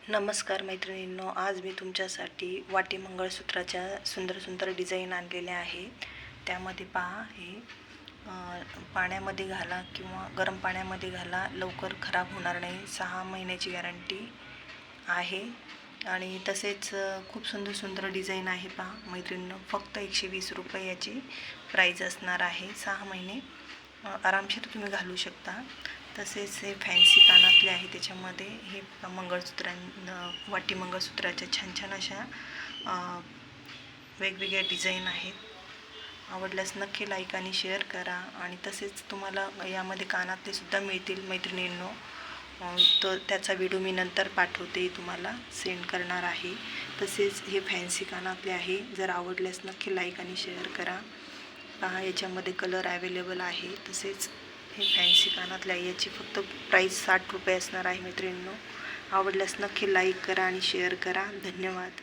नमस्कार मैत्रिणींनो, आज मी तुमच्यासाठी वाटी मंगळसूत्राच्या सुंदर सुंदर डिझाईन आणलेल्या आहेत. त्यामध्ये पहा, हे पाण्यामध्ये घाला किंवा गरम पाण्यामध्ये घाला, लवकर खराब होणार नाही. 6 महिन्याची गॅरंटी आहे. आणि तसेच खूप सुंदर सुंदर डिझाईन आहे. पहा मैत्रिणींनो, फक्त 120 रुपये याची प्राईज असणार आहे. 6 महिने आरामशीर तुम्ही घालू शकता. तसेच हे फॅन्सी कानातले आहे. त्याच्यामध्ये हे वाटी मंगळसूत्राच्या छान छान अशा वेगवेगळ्या डिझाईन आहेत. आवडल्यास नक्की लाईक आणि शेअर करा. आणि तसेच तुम्हाला यामध्ये कानातले सुद्धा मिळतील मैत्रिणींनो. तर त्याचा व्हिडिओ मी नंतर पाठवते, तुम्हाला सेंड करणार आहे. तसेच हे फॅन्सी कानातले आहे. जर आवडल्यास नक्की लाईक आणि शेअर करा. पहा, याच्यामध्ये कलर अवेलेबल आहे. तसेच हे फॅन्सी कानातले आहे. याची फक्त प्राईस 60 रुपये असणार आहे मैत्रिणींनो. आवडल्यास नक्की लाईक करा आणि शेअर करा. धन्यवाद.